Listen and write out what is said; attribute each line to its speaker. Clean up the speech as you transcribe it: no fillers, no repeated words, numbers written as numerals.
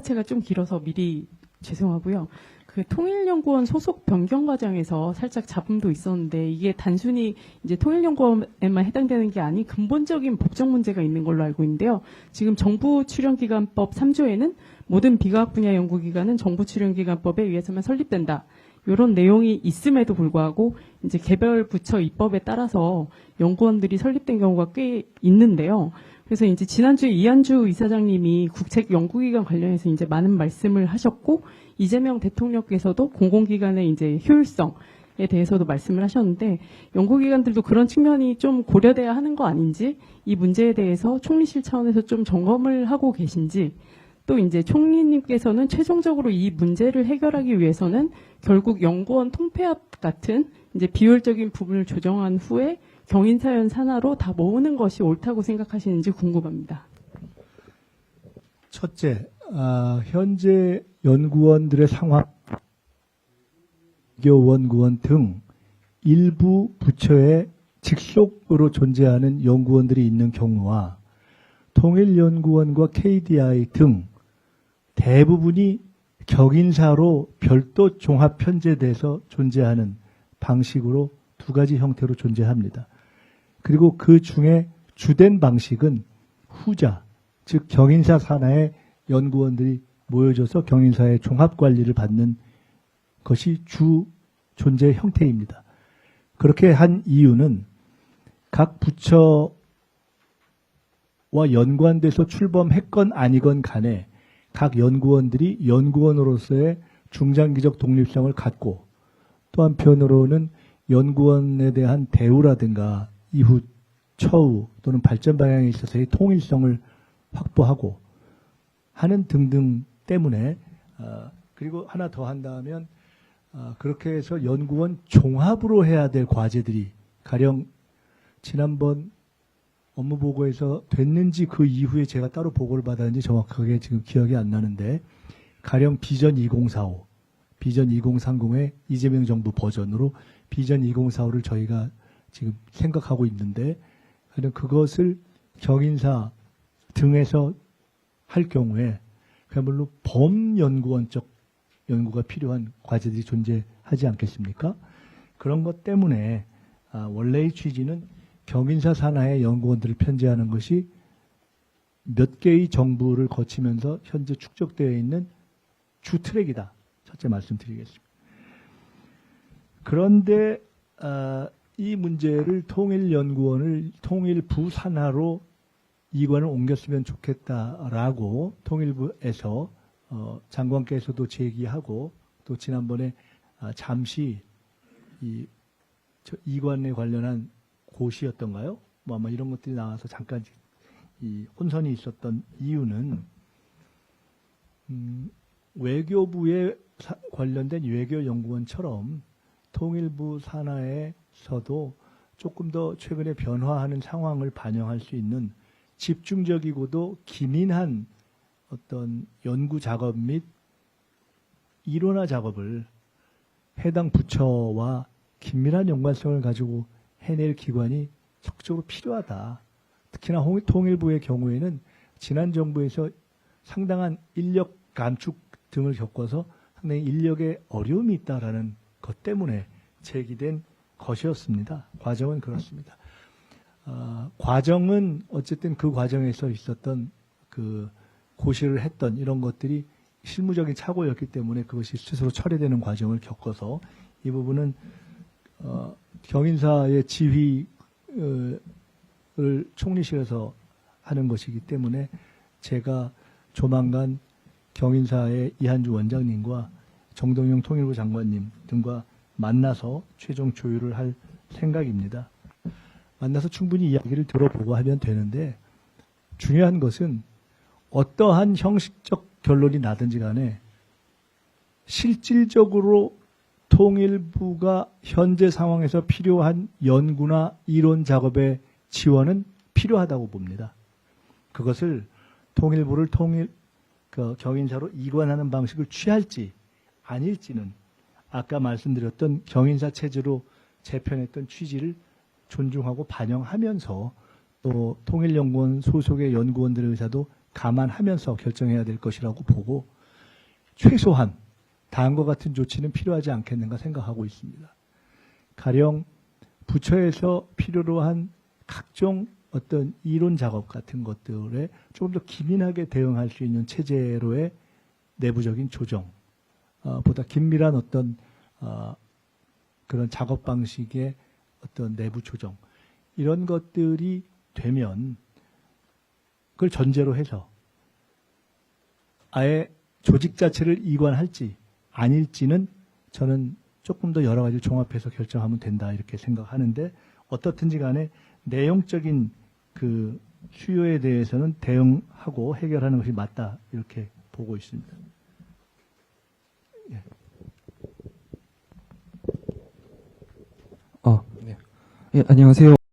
Speaker 1: 자체가 좀 길어서 미리 죄송하고요. 그 통일연구원 소속 변경 과정에서 살짝 잡음도 있었는데 이게 단순히 이제 통일연구원에만 해당되는 게 아닌 근본적인 법적 문제가 있는 걸로 알고 있는데요. 지금 정부출연기관법 3조에는 모든 비과학 분야 연구기관은 정부출연기관법에 의해서만 설립된다. 이런 내용이 있음에도 불구하고 이제 개별 부처 입법에 따라서 연구원들이 설립된 경우가 꽤 있는데요. 그래서 이제 지난주에 이한주 이사장님이 국책 연구기관 관련해서 이제 많은 말씀을 하셨고 이재명 대통령께서도 공공기관의 이제 효율성에 대해서도 말씀을 하셨는데 연구기관들도 그런 측면이 좀 고려돼야 하는 거 아닌지 이 문제에 대해서 총리실 차원에서 좀 점검을 하고 계신지 또 이제 총리님께서는 최종적으로 이 문제를 해결하기 위해서는 결국 연구원 통폐합 같은 이제 비효율적인 부분을 조정한 후에 경인사연 산하로 다 모으는 것이 옳다고 생각하시는지 궁금합니다.
Speaker 2: 첫째, 현재 연구원들의 상황, 외교원구원 등 일부 부처에 직속으로 존재하는 연구원들이 있는 경우와 통일연구원과 KDI 등 대부분이 격인사로 별도 종합 편제돼서 존재하는 방식으로 두 가지 형태로 존재합니다. 그리고 그 중에 주된 방식은 후자, 즉 경인사 산하의 연구원들이 모여져서 경인사의 종합관리를 받는 것이 주 존재 형태입니다. 그렇게 한 이유는 각 부처와 연관돼서 출범했건 아니건 간에 각 연구원들이 연구원으로서의 중장기적 독립성을 갖고 또 한편으로는 연구원에 대한 대우라든가 이후 처우 또는 발전 방향에 있어서의 통일성을 확보하고 하는 등등 때문에 그리고 하나 더 한다면 그렇게 해서 연구원 종합으로 해야 될 과제들이 가령 지난번 업무보고에서 됐는지 그 이후에 제가 따로 보고를 받았는지 정확하게 지금 기억이 안 나는데 가령 비전 2045, 비전 2030의 이재명 정부 버전으로 비전 2045를 저희가 지금 생각하고 있는데 그것을 경인사 등에서 할 경우에 그야말로 범연구원적 연구가 필요한 과제들이 존재하지 않겠습니까? 그런 것 때문에 원래의 취지는 경인사 산하의 연구원들을 편제하는 것이 몇 개의 정부를 거치면서 현재 축적되어 있는 주 트랙이다. 첫째 말씀드리겠습니다. 그런데 이 문제를 통일연구원을 통일부 산하로 이관을 옮겼으면 좋겠다라고 통일부에서 장관께서도 제기하고 또 지난번에 잠시 이 이관에 관련한 고시였던가요? 뭐 아마 이런 것들이 나와서 잠깐 이 혼선이 있었던 이유는 외교부에 관련된 외교연구원처럼 통일부 산하에서도 조금 더 최근에 변화하는 상황을 반영할 수 있는 집중적이고도 기민한 어떤 연구 작업 및 이론화 작업을 해당 부처와 긴밀한 연관성을 가지고 해낼 기관이 적극적으로 필요하다. 특히나 통일부의 경우에는 지난 정부에서 상당한 인력 감축 등을 겪어서 상당히 인력에 어려움이 있다라는 것 때문에 제기된 것이었습니다. 과정은 그렇습니다. 과정은 어쨌든 그 과정에서 있었던 그 고시를 했던 이런 것들이 실무적인 착오였기 때문에 그것이 스스로 철회되는 과정을 겪어서 이 부분은 경인사의 지휘를 총리실에서 하는 것이기 때문에 제가 조만간 경인사의 이한주 원장님과 정동영 통일부 장관님 등과 만나서 최종 조율을 할 생각입니다. 만나서 충분히 이야기를 들어보고 하면 되는데 중요한 것은 어떠한 형식적 결론이 나든지 간에 실질적으로 통일부가 현재 상황에서 필요한 연구나 이론 작업의 지원은 필요하다고 봅니다. 그것을 통일부를 경인사로 이관하는 방식을 취할지 아닐지는 아까 말씀드렸던 경인사 체제로 재편했던 취지를 존중하고 반영하면서 또 통일연구원 소속의 연구원들의 의사도 감안하면서 결정해야 될 것이라고 보고 최소한 다음과 같은 조치는 필요하지 않겠는가 생각하고 있습니다. 가령 부처에서 필요로 한 각종 어떤 이론 작업 같은 것들에 조금 더 기민하게 대응할 수 있는 체제로의 내부적인 조정, 보다 긴밀한 어떤 그런 작업 방식의 어떤 내부 조정, 이런 것들이 되면 그걸 전제로 해서 아예 조직 자체를 이관할지 아닐지는 저는 조금 더 여러 가지를 종합해서 결정하면 된다 이렇게 생각하는데, 어떻든지 간에 내용적인 그 수요에 대해서는 대응하고 해결하는 것이 맞다 이렇게 보고 있습니다. 예.
Speaker 3: 네. 예, 안녕하세요.